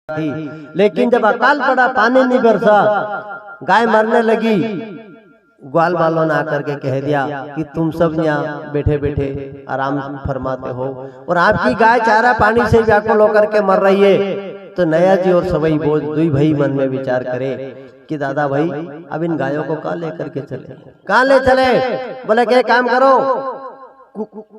थी, लेकिन जब अकाल पड़ा, पानी नहीं बरसा, गाय मरने लगी, ग्वाल वालों ने आकर के कह दिया कि तुम सब यहाँ बैठे बैठे आराम फरमाते हो और आपकी गाय चारा पानी से व्याकुल होकर के मर रही है। तो नया जी और सवई बोझ दुई भाई मन में विचार करे कि दादा भाई अब इन गायों को कहाँ लेकर के चले, कहाँ ले चले? बोले क्या काम करो,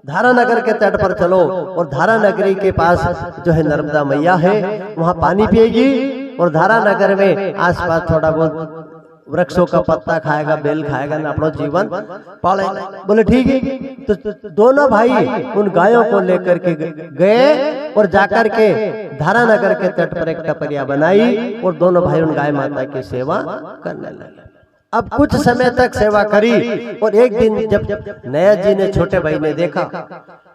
धारा नगर के तट पर चलो और धारा नगरी के पास जो है नर्मदा मैया है, वहां पानी पिएगी और धारा नगर में आसपास थोड़ा बहुत वृक्षों का पत्ता खाएगा, बेल खाएगा ना, अपना जीवन पालेगा। बोले ठीक है। तो दोनों भाई उन गायों को लेकर के गए और जाकर के धारा नगर के तट पर एक टपरिया बनाई और दोनों भाई उन गाय माता की सेवा करने लगे। अब कुछ समय तक सेवा करी और एक दिन जब नया जी ने, छोटे भाई ने देखा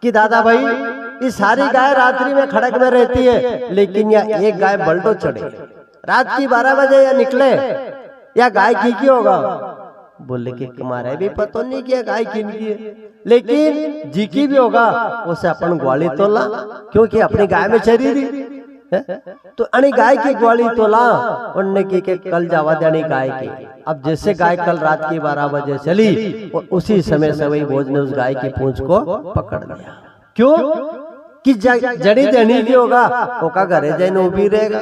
कि दादा भाई ये सारी गाय रात्रि में खड़क में रहती है, लेकिन यह एक गाय बल्टो चढ़े, रात की 12 बजे या निकले, या गाय की होगा? बोले कि तुम्हारे भी पता नहीं कि गाय किन की है, लेकिन जी की भी होगा, उसे अपन ग्वाली तोला, क्योंकि अपनी गाय में चरी रही तो अणी गाय की ग्वाली तोला उनने की के कल जावा देनी गाय की। अब जैसे गाय कल रात की 12 बजे चली और उसी समय सवई भोज ने उस गाय की पूंछ को पकड़ लिया। क्यों कि जड़ी देनी की होगा, ओका घरे जाइन उभी रहेगा।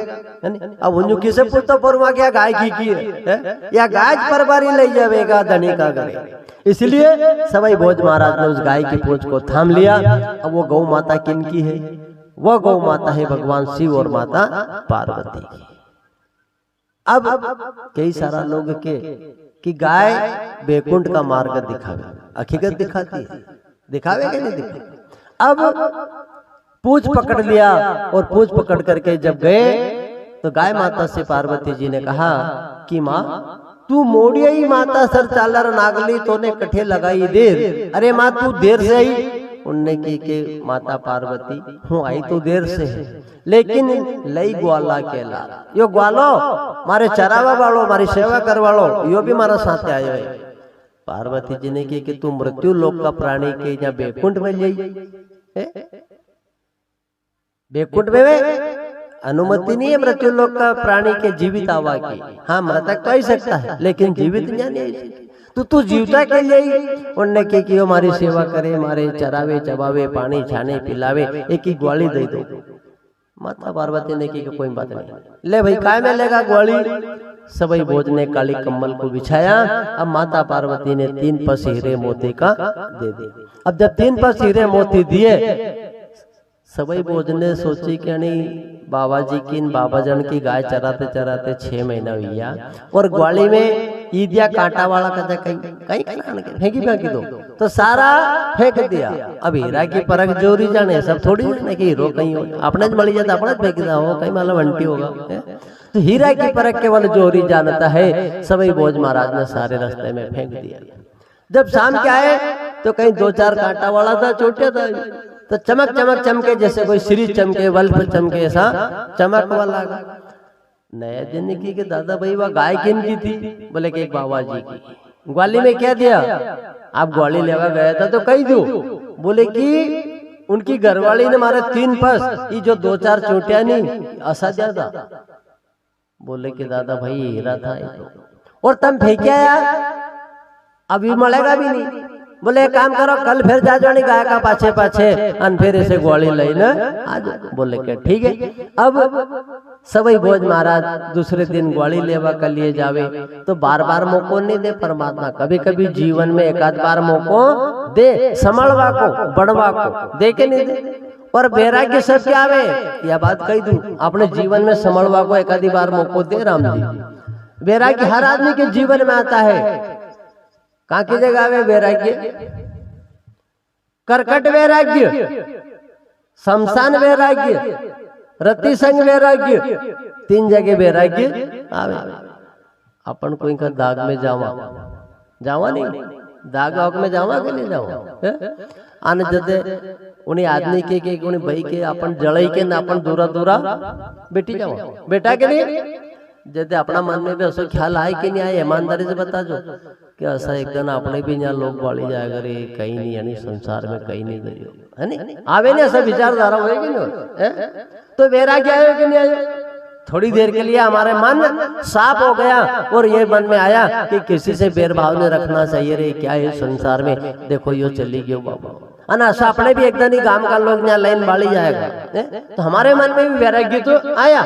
अब उन्हें किसे पूछता परमा क्या गाय की है, या गाय परबारी ले जाएगा धनी का घरे। इसलिए सवई भोज महाराज ने उस गाय की पूंछ को थाम लिया। अब वो गौ माता किन की है? वह गौ माता है भगवान शिव और माता पार्वती की। अब कई सारा लोग के कि गाय बैकुंठ का मार्ग दिखावे, हकीकत दिखाती है, दिखावे कि नहीं दिखावे? अब पूछ पकड़ लिया और पूछ पकड़ करके जब गए तो गाय माता से पार्वती जी ने कहा कि माँ तू मोड़िया ही माता सर चालर नागली तोने कठे लगाई देर, अरे माँ तू देर से आई। उनने की के माता पार्वती हूँ आई तो देर से है, लेकिन लई ग्वाला केला, यो ग्वालो मारे चरावा वालो, मारी सेवा करवालो, यो भी मारा साथ आयो है। पार्वती जी ने की कि तू मृत्यु लोक का प्राणी के यहाँ बैकुंठ में जाइए, बैकुंठ में अनुमति नहीं है मृत्यु लोक का प्राणी के जीवित आवा की। हाँ मृतक तो आ ही सकता है, लेकिन जीवित नहीं। तू जीवता के लिए उनने की हमारी सेवा करे, हमारे चरावे चबावे, पानी छाने पिलावे, एक ही ग्वाली दे दो। माता पार्वती ने की कोई बात नहीं, ले भाई काय में लेगा ग्वाली। सवई भोज ने काली कम्बल को बिछाया। अब माता पार्वती ने 3 पस हीरे मोती का दे दिए। अब जब 3 पस हीरे मोती दिए, सवई भोज ने सोची कि नहीं बाबा जी की, इन बाबा जन की गाय चराते चराते 6 महीना हुआ और ग्वाली में ईदिया कांटा वाला का कहीं फेंकी दो, तो सारा फेंक दिया। अब हीरा की परख जोरी जाने, सब थोड़ी जाने कि हीरो कहीं हो, अपने मળી जाता अपने फेंक दिया हो, कहीं माला वंटी होगा। तो हीरा की परख केवल जोरी जानता है। सवई भोज महाराज ने सारे रास्ते में फेंक दिया। जब शाम के आए तो कहीं 2-4 कांटा वाला था, छोटा था, तो चमक चमक चमके जैसे कोई श्री चमके, वल्फ चमके, ऐसा चमक वाला। नया दिन की के दादा भाई वह गाय किन की थी? बोले कि एक बाबा जी की। ग्वाली में क्या दिया? आप ग्वाली लेवा गया था तो कही दो। बोले कि उनकी घरवाली ने मारे 3 पस, ये जो 2-4 चोटिया नहीं ऐसा दिया था। बोले कि दादा भाई हीरा था और तुम फेंके आया, अभी मलेगा भी नहीं। बोले काम करो, कल फिर जा जानी गाय का पाछे पाछे अन फिर इसे ग्वाली लईने आज। बोले के ठीक है। अब सवई भोज महाराज दूसरे दिन ग्वाली लेवा के लिए जावे तो बार बार मौको नहीं दे परमात्मा, कभी कभी जीवन में 1-आध बार मौको दे, संभलवा को, बढ़वा को, दे के नहीं दे। और बैराग्य सब क्या आवे, यह बात कही दूं, अपने जीवन में संभलवा को 1-आधी बार मौको दे राम जी। बैराग्य हर आदमी के जीवन में आता है। कहाँ की जगह आवे वैराग्य? करकट वैराग्य, शमशान वैराग्य, रति संग वैराग्य, 3 जगह वैराग्य आवे। अपन कोई का दाग में जावा नहीं, दाग आग में जावा के नहीं जावा आने जदे उन्हें आदमी के उन्हें भाई के अपन जड़ई के ना अपन दूरा दूरा बेटी जावा, बेटा के नहीं। जैसे अपना मन में भी ऐसा ख्याल आए कि नहीं आए, ईमानदारी से बता जो कि ऐसा एक दिन अपने भी यहाँ लोग बाड़ी जाए करे, कहीं नहीं यानी संसार में कहीं नहीं है नहीं आवे नहीं, ऐसा विचारधारा होएगी नहीं। तो वैराग्य आए कि नहीं आए? थोड़ी देर के लिए हमारे मन साफ हो गया और ये मन में आया कि किसी से भेदभाव नहीं रखना चाहिए रे, क्या है संसार में, देखो यो चली गयो बाबा अना अपने भी एकदम ही गांव का लोग यहाँ लाइन बाड़ी जाएगा तो हमारे मन में भी वैराग्य तो आया,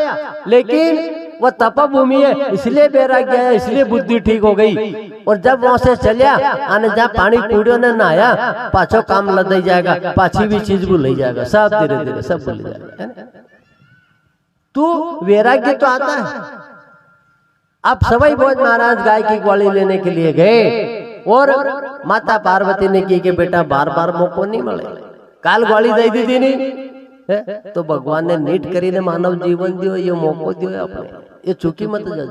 लेकिन वो तपभूमि है इसलिए वैराग्य है, इसलिए बुद्धि ठीक हो गई। और जब वहां से चलिया आने जहाँ पानी कूड़ियों ने नहाया पाछो काम लद जाएगा, पाछी भी चीज भूल जाएगा, सब धीरे धीरे सब भूल जाएगा। तू वैराग्य तो आता है। अब सवाई भोज महाराज गाय की ग्वाली लेने के लिए गए और माता पार्वती ने की कि बेटा बार बार मौको नहीं मिले, काल ग्वाली दे दी थी नहीं है? तो भगवान ने नीट करी ने मानव जीवन दियो, ये मौको दियो अपने, ये चूकी मत जाओ।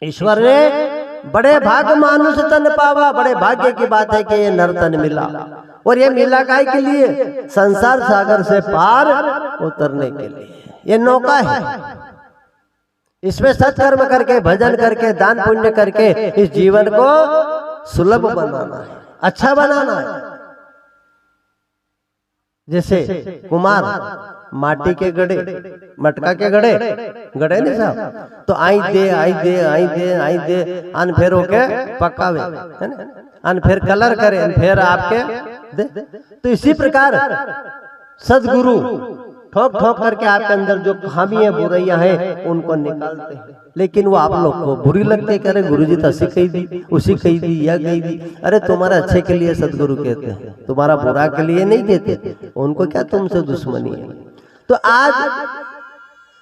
ईश्वर ने बड़े भाग मानुष तन पावा, बड़े भाग्य की बात है कि ये नर्तन मिला, और ये मिला काय के लिए, संसार सागर से पार उतरने के लिए। ये नौका है, इसमें सत्कर्म करके भजन करके दान पुण्य करके इस जीवन को सुलभ बनाना है, अच्छा बनाना है। जैसे कुमार माटी के गड़े, मटका के गड़े गड़े नहीं साहब, तो आई दे आई दे आई दे आई दे अन फेर होके पकावे है ना, अन फेर कलर करे फिर आपके दे। तो इसी प्रकार सदगुरु ठोक ठोक करके आपके अंदर जो खामी है बुराइयां हैं उनको निकालते हैं, लेकिन वो आप लोग को बुरी लगती है, करे गुरु जी तो ऐसी कही दी, उसी कही दी या कही दी। अरे तुम्हारे अच्छे के लिए सदगुरु कहते हैं, तुम्हारा बुरा के लिए नहीं कहते, उनको क्या तुमसे दुश्मनी है। तो आज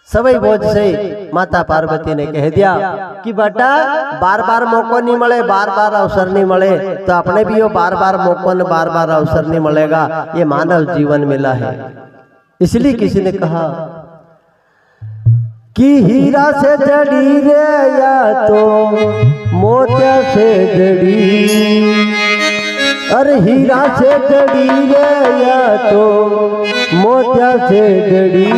सवई भोज से माता पार्वती ने कह दिया कि बेटा बार बार मौका नहीं मिले, बार बार अवसर नहीं मिले, तो अपने भी वो बार बार मौका न बार बार अवसर नहीं मिलेगा, ये मानव जीवन मिला है। इसलिए किसी ने कहा कि हीरा से जड़ी रे या तो मोतिया से जड़ी, अरे हीरा से जड़ी रे या तो मोतिया से जड़ी,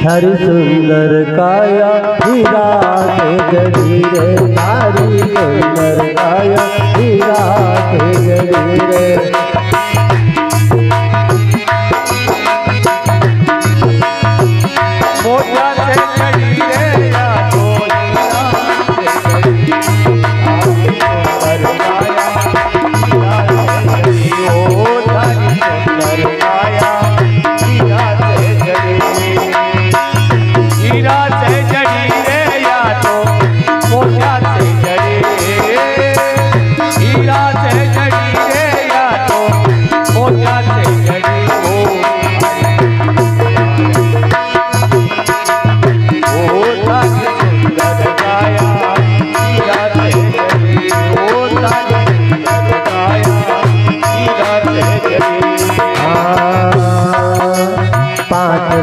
थारी सुंदर काया हीरा से जड़ी रे, थारी सुंदर काया हीरा से जड़ी रे।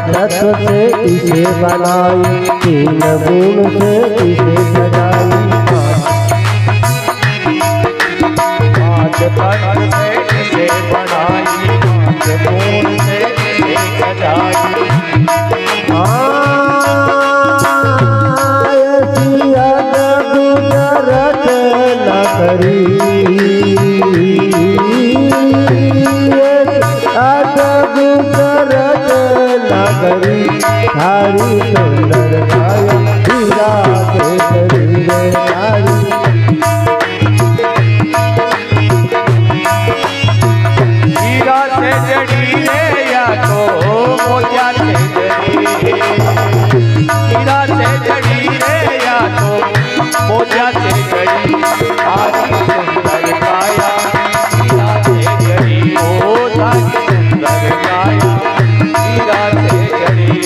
तत्व से इसे बनाई, तीन गुण से इसे सजाई, पांच तत्व से इसे बनाई, पांच गुण से इसे सजाई। ऐसी अद्भुत रचना करी, अद्भुत रचना करी, थारी सुंदर काया हीरा से जड़ी रे, थारी हीरा से जड़ी रे या तो मोतिया से जड़ी, हीरा से जड़ी रे या तो मोतिया से जड़ी, थारी सुंदर काया हीरा से जड़ी, ओ थारी सुंदर काया हीरा से जड़ी।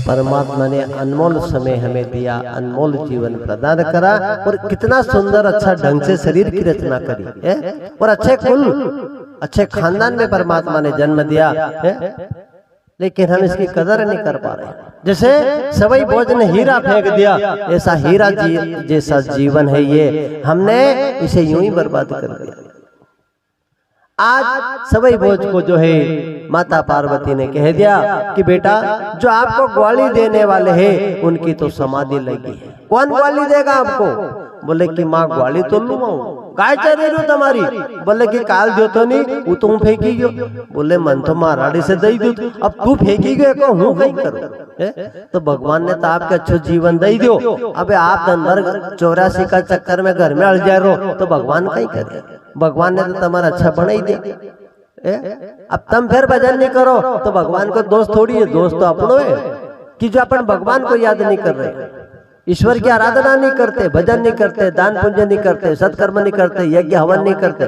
परमात्मा ने अनमोल समय हमें दिया, अनमोल जीवन प्रदान करा और कितना सुंदर अच्छा ढंग से शरीर की रचना करी है और अच्छे कुल अच्छे खानदान में परमात्मा ने जन्म दिया है, लेकिन हम इसकी कदर नहीं कर पा रहे। जैसे सवई भोज ने हीरा फेंक दिया, ऐसा हीरा जैसा जीवन है ये, हमने इसे यूं ही बर्बाद कर दिया। आज सवई भोज को जो है माता पार्वती ने कह दिया कि बेटा जो आपको ग्वाली देने वाले हैं उनकी तो समाधि लगी है। कौन ग्वाली देगा आपको? बोले कि माँ ग्वाली तो लूँ काय चरी रू तुम्हारी। बोले कि काल दो तो नहीं वो तुम फेंकी गयो। बोले मन तो महाराड़ी से दई दू, अब तू फेंकी गयो को हूँ कहीं करूँ। तो भगवान ने तो आपके अच्छो जीवन दई दो, अबे आप दिन भर 84 का चक्कर में घर में अड़ जा रहो तो भगवान कहीं करे। भगवान ने तो तुम्हारा अच्छा बना ही दिया। अब तुम फिर भजन नहीं करो तो भगवान को दोस्त थोड़ी है, दोस्त तो अपनो है कि जो अपन भगवान को याद नहीं कर रहे, ईश्वर की आराधना नहीं करते, भजन नहीं करते, दान पुण्य नहीं करते, सत्कर्म नहीं करते, यज्ञ हवन नहीं करते।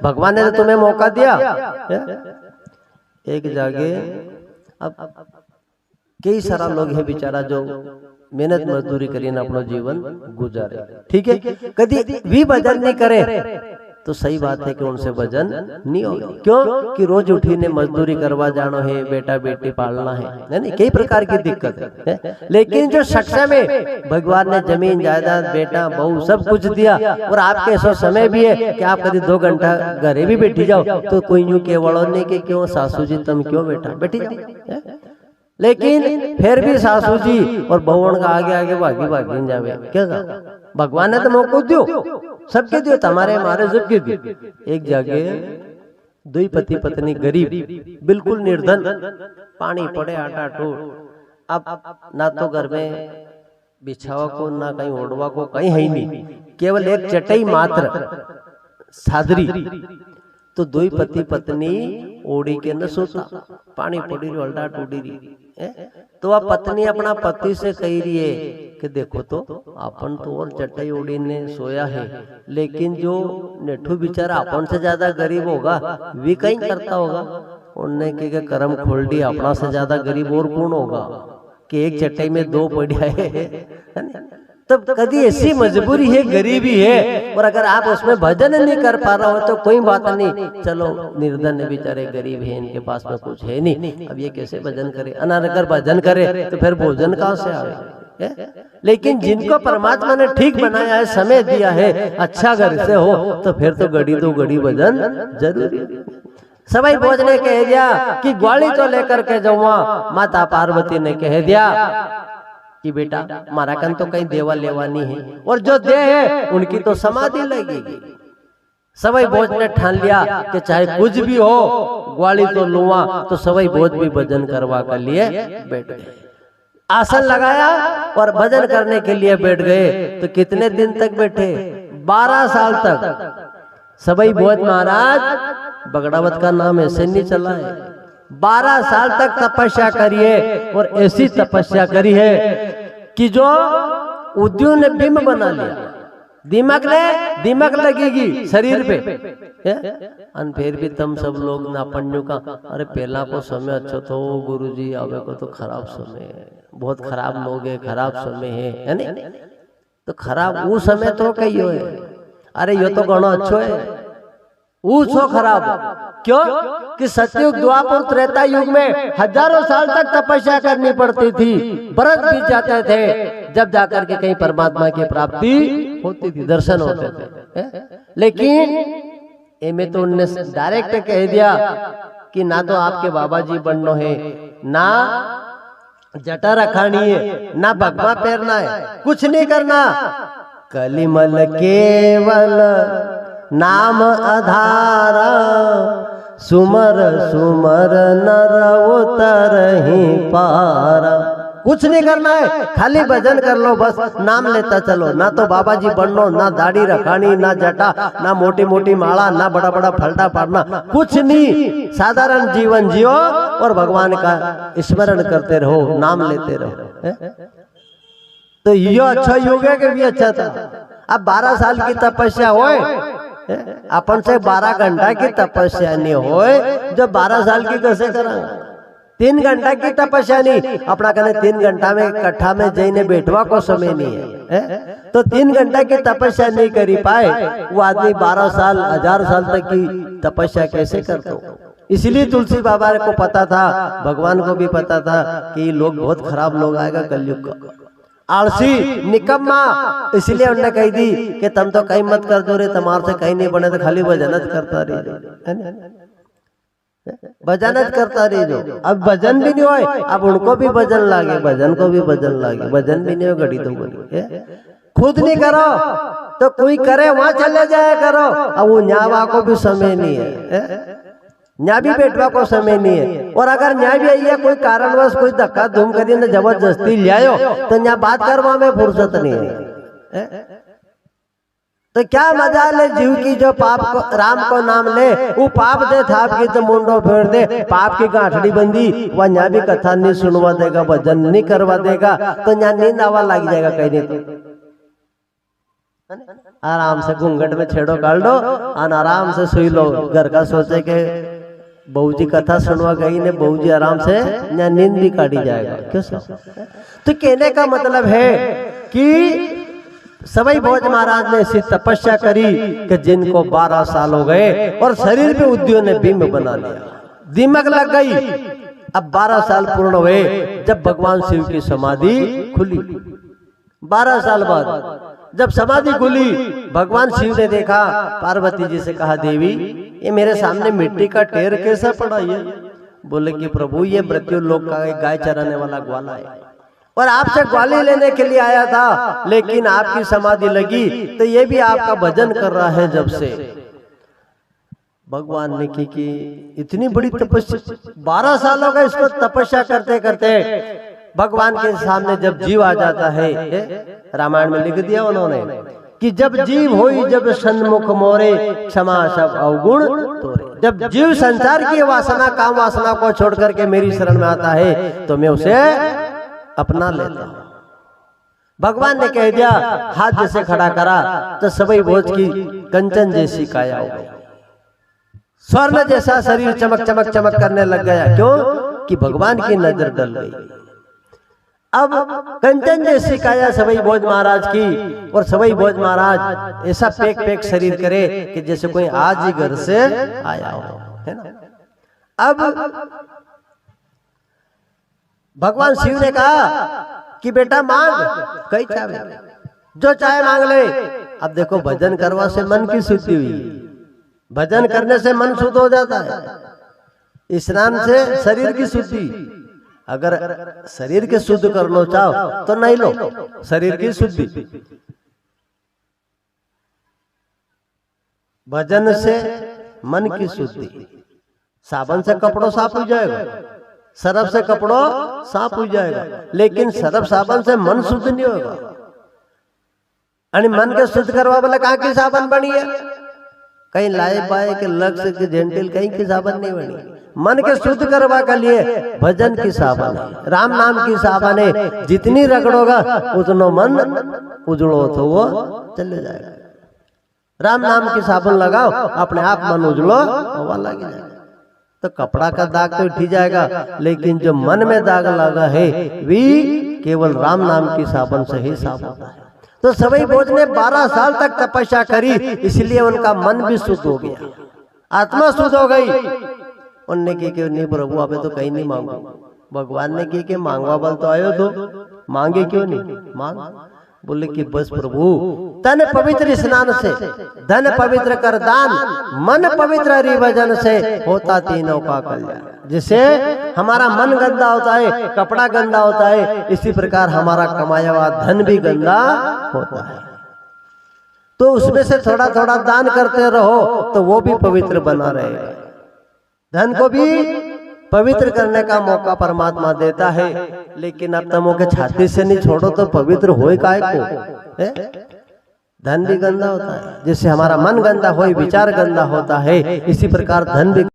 भगवान ने तो तुम्हें मौका दिया एक जागे। अब कई सारा लोग है बेचारा जो मेहनत मजदूरी करीने अपना जीवन गुजारे, ठीक है, कभी भी भजन नहीं करे तो सही बात है कि उनसे भजन नहीं होगा। क्यों कि रोज उठीने मजदूरी करवा जानो है, बेटा बेटी पालना है नहीं, कई प्रकार की दिक्कत है। लेकिन जो सक्षम है भगवान ने जमीन जायदाद बेटा बहू सब कुछ दिया और आपके ऐसा समय भी है कि आप कभी 2 घंटा घरे भी बैठी जाओ तो कोई यूं केवल नहीं कि क्यों सासू जी तुम क्यों बेटा बैठी जाओ। लेकिन फिर भी सासू जी और बहुवन का आगे आगे भागी भागी जावे क्या भगवान ने तो मौका दियो, सबके दियो, तुम्हारे हमारे सबके दियो। एक जगह 2 पति पत्नी गरीब बिल्कुल निर्धन, पानी पड़े आटा टूट, अब ना तो घर में बिछावा को ना कहीं ओढ़वा को कहीं है ही नहीं, केवल एक चटाई मात्र सादरी। तो 2 पति पत्नी ओढ़ी के न सोता, पानी पड़ी रही अल्टा टूटी रही। तो वह पत्नी अपना पति से कही रही है कि देखो तो अपन तो और चटाई ओढ़ी ने सोया है, लेकिन जो नेठू बेचारा अपन से ज्यादा गरीब होगा वे कहीं करता होगा। उनने के कर्म खोल दिया, अपना से ज्यादा गरीब और कौन होगा कि एक चटाई में 2 पड़ा है। तब कभी ऐसी मजबूरी है, गरीबी है, और अगर आप उसमें भजन नहीं कर पा रहे हो तो कोई बात नहीं, चलो निर्धन बेचारे गरीब है, इनके पास में कुछ है नहीं, अब ये कैसे भजन करे, अनार अगर भजन करे तो फिर भोजन कहाँ से आवे। लेकिन जिनको परमात्मा ने ठीक बनाया है, समय दिया है, अच्छा घर से हो तो फिर तो घड़ी भजन जरूरी। सभी भोज ने कह दिया कि ग्वाली तो लेकर के जाऊंगा। माता पार्वती ने कह दिया कि बेटा मारा कन तो कहीं देवा लेवा नहीं है, और जो दे है उनकी तो समाधि लगेगी। सवई भोज ने ठान लिया कि चाहे कुछ भी हो ग्वाली तो लूंगा, तो सवई भोज भी भजन करवा कर लिए बैठ गए। आसन लगाया और भजन करने के लिए बैठ गए। तो कितने दिन तक बैठे? 12 साल तक। सवई भोज महाराज बगड़ावत का नाम ऐसे नहीं चला है, 12 साल तक तपस्या करिए, और ऐसी तपस्या करी है कि जो उद्योग ने बिंब बना लिया। दिमाग लगेगी शरीर पे। फिर भी तुम सब लोग ना पन्नू का अरे पहला को समय अच्छा तो गुरुजी आवे को तो खराब समय है, बहुत खराब लोग है, खराब समय है नहीं? तो खराब वो समय तो कहियो है, अरे ये तो घणो अच्छो है, वो छो खराब। क्यों कि सतयुग द्वापर त्रेता युग में हजारों साल तक तपस्या करनी पड़ती थी, बरस बीत जाते थे, जब जाकर के कहीं परमात्मा की प्राप्ति होती थी, दर्शन होते थे। लेकिन इनमें तो उनने डायरेक्ट कह दिया कि ना तो आपके बाबा जी बनना है, ना जटा रखानी है, ना भगवा पहनना है, कुछ नहीं करना, कलिमल केवल नाम आधारा, सुमर सुमर नर उतर ही पारा। कुछ नहीं करना है, खाली भजन कर लो, बस नाम लेता चलो। ना तो बाबा जी बनना, ना दाढ़ी रखानी, ना जटा, ना मोटी मोटी माला, ना बड़ा बड़ा फलटा पाड़ना, कुछ नहीं। साधारण जीवन जियो और भगवान का स्मरण करते रहो, नाम लेते रहो। तो यो अच्छा युग है कि भी अच्छा था। अब 12 साल की तपस्या होए, अपन से 12 घंटा की तपस्या नहीं होए, जब 12 साल की कैसे करा? 3 घंटा की तपस्या नहीं, अपना कहने 3 घंटा में कट्ठा में जईने बैठवा को समय नहीं है, तो 3 घंटा की तपस्या नहीं करी पाए, वो आदमी 12 साल 1000 साल तक की तपस्या कैसे करता हो? इसलिए तुलसी बाबा को पता था, भगवान को भी पता था कि ये लोग बहुत खराब लोग आएगा कलयुग का, आलसी निकम्मा। इसलिए उन्होंने कही दी कि तुम तो कहीं मत कर दो रे, तुम्हारे से कहीं नहीं बने तो खाली भजनत करता रही, भजनत करता रही जो। अब भजन भी नहीं होए, अब उनको भी भजन लागे, भजन को भी भजन लागे, भजन भी नहीं हो घड़ी तो घड़ी। खुद नहीं करो तो कोई करे, वहां चले जाया करो। अब वो न्यावा को भी समय नहीं है, न्या भी बैठवा को समय नहीं है। और अगर न्याय भी आई है, कोई कारणवश कोई धक्का धूम करिए ना जबरदस्ती ले आयो, तो न्या बात करवा में फुर्सत नहीं है। तो क्या मजा ले जीव की जो पाप को राम को नाम ले, वो पाप दे था आपकी तो मुंडो फेर दे, पाप की गांठड़ी बंदी, वह न्या भी कथा नहीं सुनवा देगा, भजन नहीं करवा देगा, तो न्या नींद आवा लग जाएगा कहीं नहीं। आराम से घूंघट में छेड़ो काट दो और आराम से सोई लो। घर का सोचे के बहू जी कथा सुनवा गई ने, बहू जी आराम से नींद भी काटी जाएगा। क्यों तो कहने का मतलब है कि सवाई भोज महाराज ने ऐसी तपस्या करी कि जिनको 12 साल हो गए और शरीर पे उद्योग ने बिंब बना लिया, दिमक लग गई। अब 12 साल पूर्ण हुए जब भगवान शिव की समाधि खुली। 12 साल बाद जब समाधि खुली, भगवान शिव ने देखा, पार्वती जी से कहा, देवी ये मेरे सामने मिट्टी का ढेर कैसा पड़ा? ये बोले कि प्रभु ये मृत्यु लोक का एक गाय चराने वाला ग्वाला है और आपसे ग्वाली लेने के लिए आया था, लेकिन आपकी समाधि लगी तो ये भी आपका भजन कर रहा है जब से। भगवान ने की कि इतनी बड़ी तपस्या, 12 साल हो गए इसको तपस्या करते करते। भगवान के सामने जब जीव आ जाता है, रामायण में लिख दिया उन्होंने कि जब जीव होई जब सन्मुख मोरे, क्षमा सब अवगुण तोरे। जब जीव संसार की वासना काम वासना को छोड़ करके मेरी शरण में आता है तो मैं उसे अपना लेता हूं। भगवान ने कह दिया, हाथ जैसे खड़ा करा तो सवई भोज की कंचन जैसी काया हो गई, स्वर्ण जैसा शरीर चमक चमक चमक करने लग गया। क्यों कि भगवान की नजर डल गई। अब कंचन जैसी काया सवई भोज महाराज की, और सवई भोज महाराज ऐसा पेक पेक शरीर करे कि जैसे कोई आज ही घर से आया हो, है ना। अब भगवान शिव ने कहा कि बेटा मांग, कई चाहे जो चाहे मांग ले। अब देखो भजन करवा से मन की शुद्धि हुई, भजन करने से मन शुद्ध हो जाता है, स्नान से शरीर की शुद्धि। अगर शरीर के शुद्ध करना चाहो तो नहीं लो शरीर की शुद्धि, भजन से मन की शुद्धि। साबुन से कपड़ों साफ हो जाएगा, सरफ से कपड़ों साफ हो जाएगा, लेकिन सरफ साबुन से मन शुद्ध नहीं होगा। मन के शुद्ध करवा वाला कहाँ की साबुन बनी है? कहीं लाए पाए के लक्ष्य के जेंटिल कहीं की साबुन नहीं बनी। मन के शुद्ध करवा के लिए भजन की साबुन है, राम नाम की साबुन है। जितनी रगड़ोगा उतना मन उजड़ो तो वो चले जाएगा। राम नाम की साबुन लगाओ, अपने आप मन उजड़ो हवा लग जाएगा। तो कपड़ा का दाग तो उठ जाएगा, लेकिन जो मन में दाग लगा है वी केवल राम नाम की साबुन से ही साफ होता है। तो सवई भोज ने 12 साल तक तपस्या करी, इसलिए उनका मन भी शुद्ध हो गया, आत्मा शुद्ध हो गई। उनने की कि नहीं प्रभु आप तो कहीं नहीं मांगो। भगवान ने की कि मांगवा बल तो आयो तो मांगे क्यों नहीं? मांग। बोले कि बस प्रभु तन पवित्र स्नान से, धन पवित्र कर दान, मन पवित्र हरिभजन से होता तीनों का कल्याण। जिससे हमारा मन गंदा होता है, कपड़ा गंदा होता है, इसी प्रकार हमारा कमाया हुआ धन भी गंदा होता है। तो उसमें से थोड़ा थोड़ा दान करते रहो तो वो भी पवित्र बना रहेगा। धन को भी पवित्र करने का मौका परमात्मा देता है, लेकिन अब तुम के छाती से नहीं छोड़ो तो पवित्र होए काय को है? धन भी गंदा होता है, जिससे हमारा मन गंदा हो, विचार गंदा होता है, इसी प्रकार धन भी